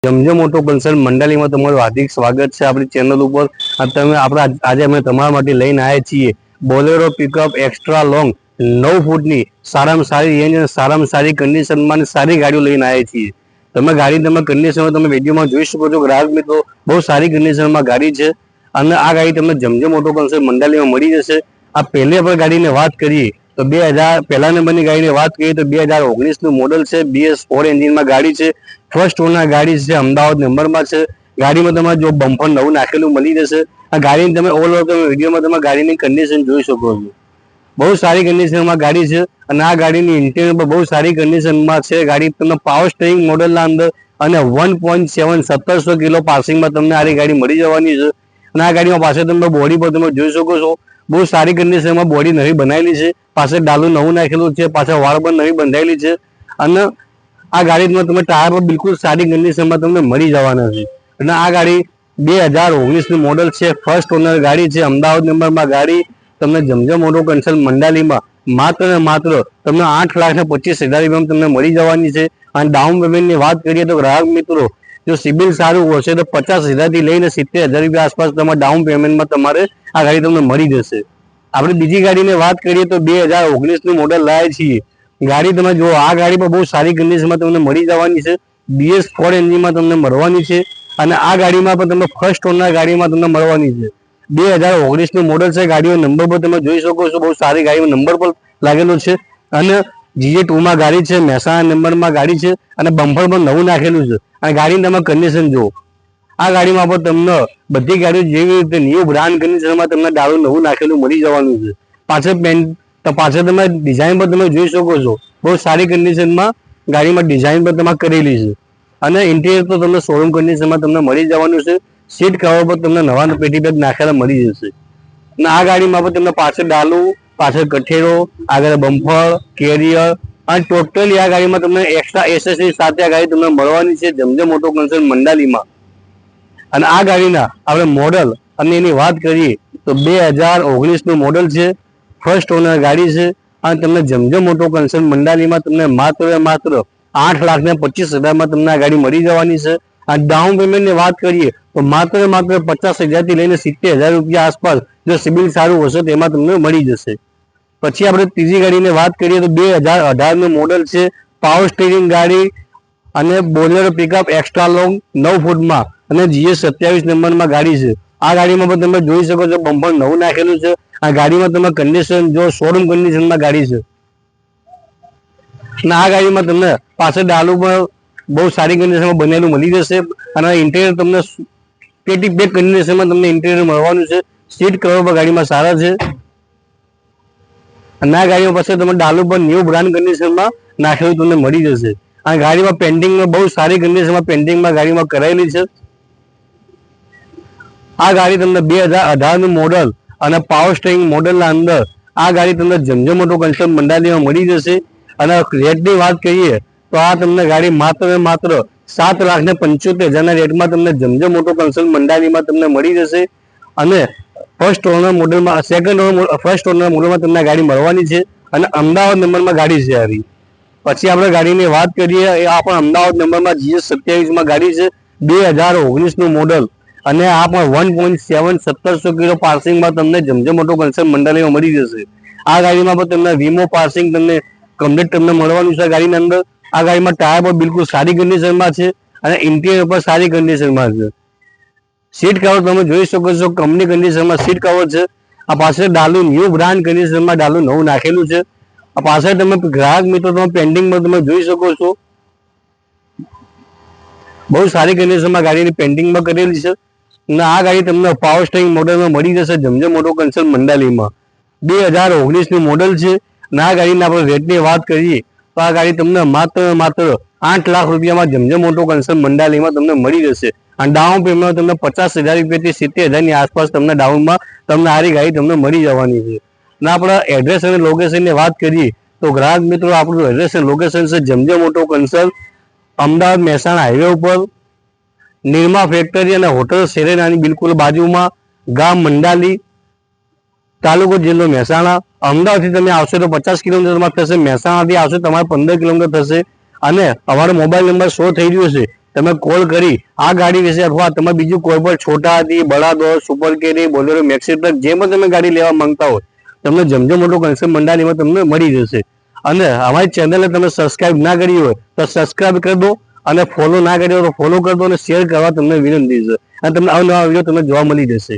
Zamzam auto consult મંડાલીમાં તમારું હાર્દિક સ્વાગત છે આપણી ચેનલ ઉપર. આજે અમે તમારા માટે લઈને આવ્યા છીએ બોલેરો પિકઅપ એક્સ્ટ્રા લોંગ 9 ફૂટની સારામાં સારી રેન્જ અને સારામાં સારી કન્ડિશનમાં સારી ગાડીઓ લઈને આવ્યા છીએ. તમે કન્ડિશનમાં તમે વિડીયોમાં જોઈ શકો છો. ગ્રાહક મિત્રો, બહુ સારી કન્ડિશનમાં ગાડી છે અને આ ગાડી તમને જમજમ ઓટો કન્સલ્ટ મંડાલીમાં મળી જશે. આ પહેલી આપણે ગાડીની વાત કરીએ તો 2000 પહેલા નંબરની ગાડીની વાત કરીએ તો 2019નું મોડલ છે. BS4 એન્જિનમાં ગાડી છે. ફર્સ્ટ ઓનર ગાડી છે. અમદાવાદ નંબરમાં છે. ગાડીમાં તમારે જો બમ્પર નવું નાખેલું મળી જશે. આ ગાડીની તમે ઓલ ઓવર તમે વિડીયોમાં તમે ગાડીની કન્ડિશન જોઈ શકો છો. બહુ સારી કન્ડિશનમાં ગાડી છે અને આ ગાડીની ઇન્ટિરિયર પણ બહુ સારી કન્ડિશનમાં છે. ગાડી તમને પાવર સ્ટીયરિંગ મોડલના અંદર અને 1.7 1700 કિલો પાસિંગમાં તમને આ ગાડી મળી જવાની છે. અને આ ગાડીમાં પાસે તમે બોડી પર તમે જોઈ શકો છો, બહુ સારી કન્ડિશનમાં બોડી નવી બનાવેલી છે. પાસે ડાલું નવું નાખેલું છે. પાછળ વાળ પણ નવી બંધાયેલી છે અને આ ગાડીમાં તમે ટાયર પણ બિલકુલ સારી કન્ડિશનમાં તમને મળી જવાના છે. અને આ ગાડી 2019નું મોડલ છે. ફર્સ્ટ ઓનર ગાડી છે. અમદાવાદ નંબરમાં ગાડી તમને જમજમ ઓટો કન્સલ્ટ મંડાલીમાં માત્ર ને માત્ર તમને 8,25,000 રૂપિયામાં તમને મળી જવાની છે. અને ડાઉન પેમેન્ટની વાત કરીએ તો ગ્રાહક મિત્રો, જો સિબિલ સારું હશે તો 50,000 થી લઈને 70,000 રૂપિયા આસપાસ તમારે ડાઉન પેમેન્ટમાં તમારે આ ગાડી તમને મળી જશે. આપણે બીજી ગાડીની વાત કરીએ તો 2019નું મોડલ લાવ્યા છીએ. ગાડી તમે જો આ ગાડી પણ બહુ સારી કન્ડિશનમાં તમને મળી જવાની છે. BS4 એન્જિનમાં તમને મળવાની છે અને આ ગાડીમાં પણ તમને ફર્સ્ટ ઓનર ગાડીમાં તમને મળવાની છે. 2019નું મોડલ છે. ગાડીનો નંબર પર તમે જોઈ શકો છો, બહુ સારી ગાડીનો નંબર પર લાગેલો છે અને GA2માં ગાડી છે. મહેસાણા નંબરમાં ગાડી છે અને બમ્પર પણ નવું નાખેલું છે. અને ગાડીની તમે કન્ડિશન જુઓ. આ ગાડીમાં પણ તમને બધી ગાડીઓ જેવી રીતે ન્યૂ બ્રાન્ડ કન્ડિશનમાં તમને ડાળું નવું નાખેલું મળી જવાનું છે. પાછળ તમે ડિઝાઇન પણ તમે જોઈ શકો છો, બહુ સારી કન્ડિશનમાં ગાડીમાં ડિઝાઇન પણ તમારે કરેલી છે. અને ઇન્ટિરિયર તો તમને શોરૂમ કન્ડિશનમાં તમને મળી જવાનું છે. સીટ કવર પર તમને નવા પેટી બેગ નાખેલા મળી જશે. અને આ ગાડીમાં પણ તમને પાછળ ડાલું, પાછળ કઠેરો, આગળ બમ્પર, કેરિયર અને ટોટલી આ ગાડીમાં તમને એક્સ્ટ્રા એસેસરીઝ સાથે આ ગાડી તમને મળવાની છે જમજમ ઓટો કન્સલ્ટ મંડાલીમાં. અને આ ગાડીના આપણે મોડલ અને એની વાત કરીએ તો 2019નું મોડલ છે. ફર્સ્ટ ઓનર ગાડી છે અને તમને જમજમ ઓટો કન્સલ્ટ મંડાલીમાં તમને માત્ર 8,25,000 તમને આ ગાડી મળી જવાની છે. આ ડાઉન પેમેન્ટની વાત કરીએ તો માત્ર 50,000 થી લઈને 70,000 રૂપિયા આસપાસ જો સિબિલ સારું હશે તો એમાં તમને મળી જશે. પછી આપણે ત્રીજી ગાડીની વાત કરીએ તો 2018નું મોડલ છે. પાવર સ્ટીયરિંગ ગાડી અને બોલેરો પિકઅપ એક્સ્ટ્રા લોંગ 9 ફૂટમાં અને GS27 નંબરમાં ગાડી છે. આ ગાડીમાં પણ તમે જોઈ શકો છો, બમ્પર નવું નાખેલું છે. આ ગાડીમાં તમે કન્ડિશન જો શોરૂમ કન્ડિશનમાં ગાડી છે. અને આ ગાડીમાં તમને પાછળ ડાલું પણ બહુ સારી કન્ડિશનમાં બનેલું મળી જશે અને ઇન્ટિરિયર તમને પેટી બે કન્ડિશનમાં તમને ઇન્ટિરિયર મળવાનું છે. સીટ કવર પણ ગાડીમાં સારા છે. અને આ ગાડીમાં પછી તમે ડાલું પણ ન્યૂ બ્રાન્ડ કન્ડિશનમાં નાખેલું તમને મળી જશે. આ ગાડીમાં પેન્ટિંગમાં બહુ સારી કન્ડિશનમાં પેન્ટિંગમાં ગાડીમાં કરાયેલી છે. આ ગાડી તમને 2018નું મોડલ અને પાવર સ્ટીયરિંગ મોડલના અંદર આ ગાડી તમને જમજમ ઓટો કન્સલ્ટ મંડાલીમાં મળી જશે. અને રેટની વાત કરીએ તો આ તમને ગાડી માત્ર 7,75,000 રેટમાં તમને જમજમ ઓટો કન્સલ્ટ મંડાલીમાં તમને મળી જશે. અને ફર્સ્ટ ઓનર મોડલમાં ફર્સ્ટ ઓનર મોડલમાં તમને ગાડી મળવાની છે અને અમદાવાદ નંબરમાં ગાડી છે આવી. પછી આપણે ગાડીની વાત કરીએ, એ આ પણ અમદાવાદ નંબરમાં GS27માં ગાડી છે. 2019નું મોડલ અને આ પણ 1.7 1700 કિલો પાર્સિંગમાં તમને જમજમ ઓટો કન્સલ્ટ મંડાલીમાં મળી જશે. આ ગાડીમાં પણ તમને વીમો પાર્સિંગ તમને કમ્પ્લીટ તમને મળવાનું છે. ગાડીની અંદર આ ગાડીમાં ટાયર પણ બિલકુલ સારી કન્ડિશનમાં છે અને ઇન્ટિરિયર પણ સારી કન્ડિશનમાં છે. સીટ કવર તમે જોઈ શકો છો, કંપની કન્ડિશનમાં સીટ કવર છે. આ પાછળ ડાલું ન્યૂ બ્રાન્ડ કન્ડિશનમાં ડાલું નવું નાખેલું છે. આ પાછળ તમે ગ્રાહક મિત્રો તમે પેન્ટિંગમાં તમે જોઈ શકો છો, બહુ સારી કન્ડિશનમાં ગાડીની પેન્ટિંગમાં કરેલી છે. અને આ ગાડી તમને પાવર સ્ટીયરિંગ મોડલમાં મળી જશે જમજમ ઓટો કન્સલ્ટ મંડાલીમાં. 2019નું મોડલ છે. અને આ ગાડીના આપણે રેટની વાત કરીએ તો આ ગાડી તમને માત્ર 8 લાખ રૂપિયામાં જમજમ ઓટો કન્સલ્ટ મંડાલીમાં તમને મળી જશે. અને ડાઉન પેમેન્ટ તમને 50,000 રૂપિયાથી 70,000 ની આસપાસ તમને ડાઉનમાં તમને આ ગાડી તમને મળી જવાની છે. અને આપણે એડ્રેસ અને લોકેશનની વાત કરીએ તો ગ્રાહક મિત્રો, આપણું એડ્રેસ અને લોકેશન છે Zamzam auto consult, Ahmedabad Mehsana highway ઉપર, નિરમા ફેક્ટરી અને હોટલ સેરેનાની બિલકુલ બાજુમાં, ગામ મંડાલી, તાલુકો જિલ્લો મહેસાણા. અમદાવાદથી તમે આવશો તો 50 કિલોમીટરમાં થશે. મહેસાણાથી આવશો તમારે 15 કિલોમીટર થશે. અને અમારો મોબાઈલ નંબર શો થઈ રહ્યો છે, તમે કોલ કરી આ ગાડી વિશે અથવા તમે બીજું કોઈ પણ છોટા હાથી, બળાદો, સુપર કેરી, બોલેરો, મેક્સી ટ્રક જે પણ તમે ગાડી લેવા માંગતા હોય તમને જમજો મોટો કન્સર્ન મંડાલીમાં તમને મળી જશે. અને અમારી ચેનલને તમે સબસ્ક્રાઇબ ના કરી હોય તો સબસ્ક્રાઇબ કરી દો અને ફોલો ના કર્યો તો ફોલો કરી દો અને શેર કરવા તમને વિનંતી છે. અને તમને અવનવા વિડીયો તમને જોવા મળી જશે.